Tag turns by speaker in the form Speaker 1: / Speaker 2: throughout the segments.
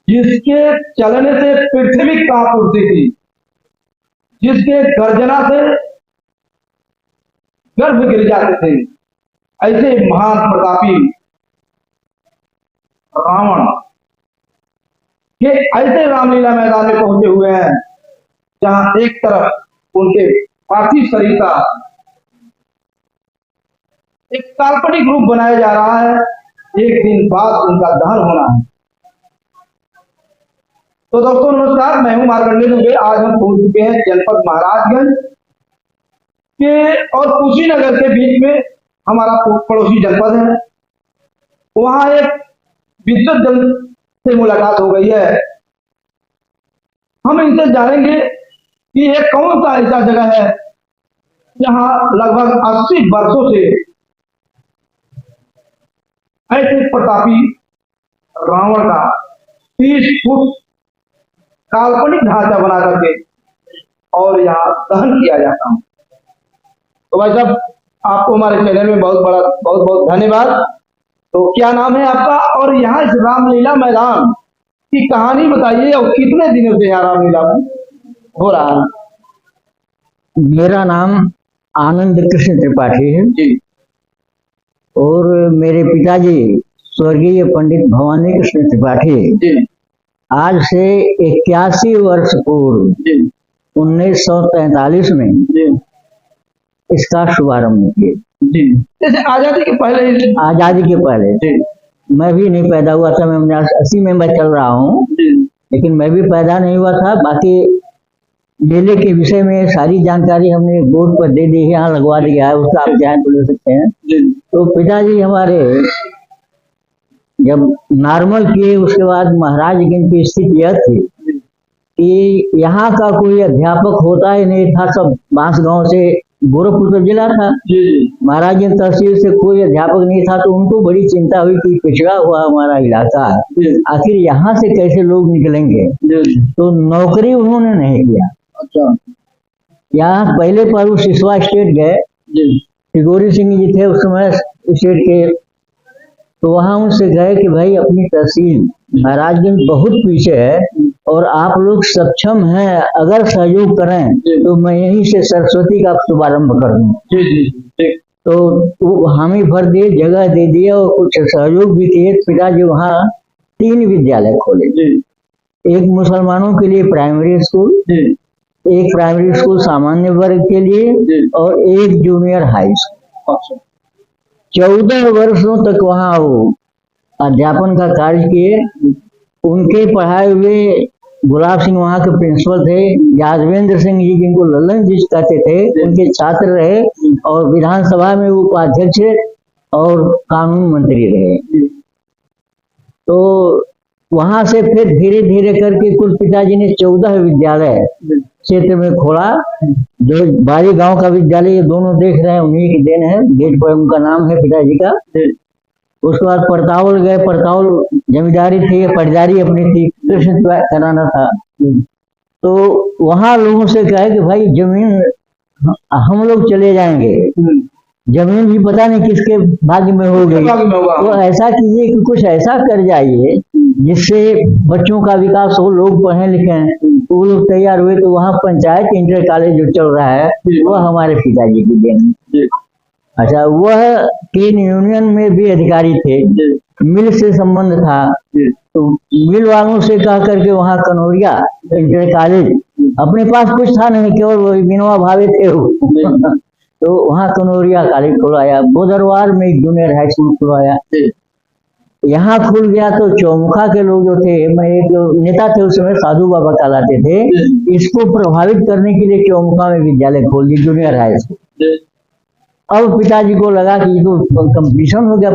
Speaker 1: जिसके चलने से पृथ्वी कांप उठती थी, जिसके गर्जना से गर्भ गिर जाते थे, ऐसे महान प्रतापी रावण के ऐसे रामलीला मैदान में पहुंचे हुए हैं जहां एक तरफ उनके पार्थिव शरीर का एक काल्पनिक रूप बनाया जा रहा है, एक दिन बाद उनका दहन होना है। तो दोस्तों नमस्कार, मैं हूं मार्कंडेय दुबे। आज हम पहुंच चुके हैं जनपद महाराजगंज के और कुशीनगर के बीच में हमारा पड़ोसी जनपद है। वहां एक विद्युत जन से मुलाकात हो गई है। हम इनसे जानेंगे कि ये कौन सा ऐसा जगह है जहां लगभग 80 वर्षों से ऐसे प्रतापी रावण का 30 फुट काल्पनिक ढांचा बना करके और यहाँ दहन किया जाता है। तो भाई साहब, आपको हमारे चैनल में बहुत बहुत धन्यवाद। तो क्या नाम है आपका और यहाँ इस रामलीला मैदान की कहानी बताइए और कितने दिनों से यहाँ रामलीला हो रहा है?
Speaker 2: मेरा नाम आनंद कृष्ण त्रिपाठी है
Speaker 1: जी।
Speaker 2: और मेरे पिताजी स्वर्गीय पंडित भवानी कृष्ण त्रिपाठी
Speaker 1: जी।
Speaker 2: आज से 81 वर्ष पूर्व 1943 में
Speaker 1: जी।
Speaker 2: इसका शुभारंभ किए।
Speaker 1: जी। जैसे आजादी के पहले?
Speaker 2: आजादी के पहले
Speaker 1: जी।
Speaker 3: मैं भी नहीं पैदा हुआ था। मैं 80 में मैं चल रहा हूँ, लेकिन मैं भी पैदा नहीं हुआ था। बाकी मेले के विषय में सारी जानकारी हमने बोर्ड पर दे दी है, यहाँ लगवा दिया है, उसका आप ध्यान तो ले सकते हैं। तो पिताजी हमारे जब नॉर्मल किए उसके बाद महाराजगंज की स्थिति यह थी कि यहाँ का कोई अध्यापक होता ही नहीं था। सब बांसगांव से, गोरखपुर जिला था, महाराजगंज तहसील से कोई अध्यापक नहीं था। तो उनको बड़ी चिंता हुई कि पिछड़ा हुआ हमारा इलाका, आखिर यहाँ से कैसे लोग निकलेंगे। तो नौकरी उन्होंने नहीं किया।
Speaker 1: अच्छा।
Speaker 3: यहाँ पहले पर वो सिसवा स्टेट गए, टिगोरी सिंह जी थे उस समय स्टेट के। तो वहां उनसे गए कि भाई अपनी तहसील महाराजगंज बहुत पीछे है और आप लोग सक्षम हैं, अगर सहयोग करें तो मैं यहीं से सरस्वती का शुभारंभ कर दूं। तो वो हामी भर दिए, जगह दे दिए और कुछ सहयोग भी किए। पिताजी वहाँ 3 विद्यालय खोले। एक मुसलमानों के लिए प्राइमरी स्कूल, एक प्राइमरी स्कूल सामान्य वर्ग के लिए और एक जूनियर हाई स्कूल। 14 वर्षों तक वहाँ वो अध्यापन का कार्य किए। उनके पढ़ाए हुए गुलाब सिंह वहाँ के प्रिंसिपल थे, यादवेंद्र सिंह जी जिनको ललन जी कहते थे, उनके छात्र रहे और विधानसभा में उपाध्यक्ष और कानून मंत्री रहे। तो वहां से फिर धीरे धीरे करके कुल पिताजी ने 14 विद्यालय क्षेत्र में खोला। जो बारी गांव का विद्यालय ये दोनों देख रहे हैं, उन्हीं की देन है, गेट पर उनका नाम है पिताजी का। उसके बाद परतावल गए, परतावल जमींदारी थी, पटदारी अपनी थी, कृष्ण कराना था। तो वहां लोगों से कहे कि भाई जमीन हम लोग चले जाएंगे, जमीन भी पता नहीं किसके भाग्य में हो गई। तो ऐसा कीजिए कि कुछ ऐसा कर जाइए जिससे बच्चों का विकास हो, लोग पढ़े लिखे। वो लोग तैयार हुए। तो वहाँ पंचायत इंटर कॉलेज जो चल रहा है वह हमारे पिताजी की देन। अच्छा, वह क्लीन यूनियन में भी अधिकारी थे, मिल से संबंध था। तो मिल वालों से कह करके वहाँ कनौरिया इंटर कॉलेज, अपने पास कुछ था नहीं, केवल वही विनोबा भावे थे वो। तो वहाँ कनौरिया कॉलेज खुलवाया। बोदरवार में एक जूनियर हाई स्कूल खुलवाया। यहाँ खुल गया तो चौमुखा के लोग जो थे, मैं एक नेता थे उस समय, साधु बाबा कहलाते थे, इसको प्रभावित करने के लिए चौमुखा में विद्यालय खोल दी, जूनियर हाई स्कूल। अब पिताजी को लगा कि तो कंपटीशन हो गया।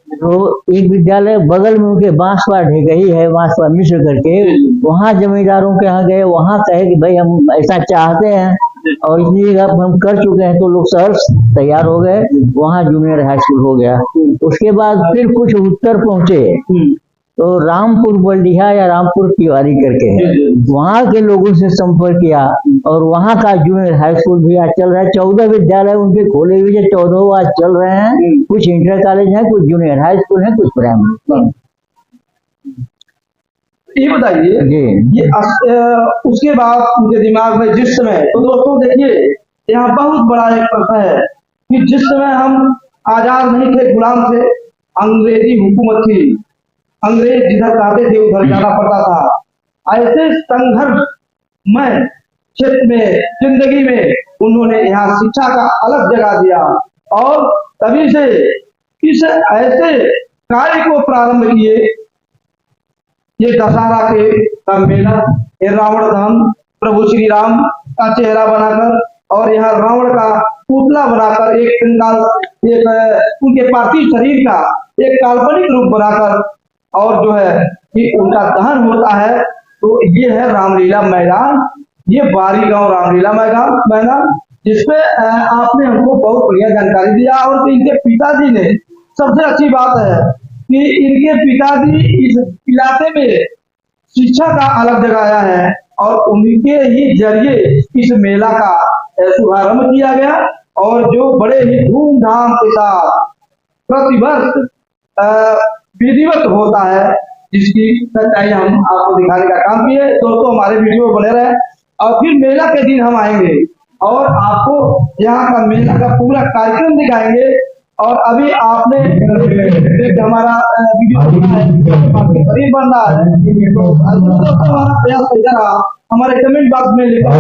Speaker 3: तो एक विद्यालय बगल में उनके बांसवा ढेगही है, बांसवा मिश्र करके, वहाँ जमींदारों के यहाँ गए। वहाँ कहे कि भाई हम ऐसा चाहते हैं और इतनी जगह हम कर चुके हैं। तो लोग सहर्ष तैयार हो गए, वहाँ जूनियर हाई स्कूल हो गया। उसके बाद फिर कुछ उत्तर पहुंचे तो रामपुर बल्डिया या रामपुर तिवारी करके है, वहाँ के लोगों से संपर्क किया और वहाँ का जूनियर हाई स्कूल भी आज चल रहा है। 14 विद्यालय उनके खोले हुए, 14 आज चल रहे हैं। कुछ इंटर कॉलेज है, कुछ जूनियर हाई स्कूल है, कुछ प्राइमरी।
Speaker 1: ये बताइए
Speaker 3: जी
Speaker 1: ये उसके बाद उनके दिमाग में जिस समय, तो दोस्तों देखिए यहाँ बहुत बड़ा एक प्रश्न है कि जिस समय हम आजाद नहीं थे, गुलाम थे, अंग्रेजी हुकूमत थी, अंग्रेज जिधर चाहते थे उधर जाना पड़ता था। ऐसे संघर्ष में क्षेत्र में जिंदगी में उन्होंने यहाँ शिक्षा का अलग जगह दिया और तभी से इस ऐसे कार्य को प्रारंभ किए। ये दशहरा के का मेला, ये रावण दहन, प्रभु श्री राम का चेहरा बनाकर और यहाँ रावण का पुतला बनाकर एक उनके पार्थिव शरीर का एक काल्पनिक रूप बनाकर और जो है कि उनका दहन होता है। तो ये है रामलीला मैदान, ये बारी गांव रामलीला मैदान जिसपे आपने हमको बहुत बढ़िया जानकारी दिया। और इनके पिताजी ने, सबसे अच्छी बात है कि इनके पिताजी इस इलाके में शिक्षा का अलग जगाया है और उनके ही जरिए इस मेला का शुभारंभ किया गया और जो बड़े ही धूमधाम के साथ प्रतिवर्ष विधिवत होता है, जिसकी सच्चाई हम आपको दिखाने का काम किए। दोस्तों हमारे वीडियो बने रहे और फिर मेला के दिन हम आएंगे और आपको यहाँ का मेला का पूरा कार्यक्रम दिखाएंगे। और अभी आपने एक हमारा वीडियो बना है, बन रहा है, तो हमारा प्रयास कैसा रहा हमारे कमेंट बॉक्स में लिखा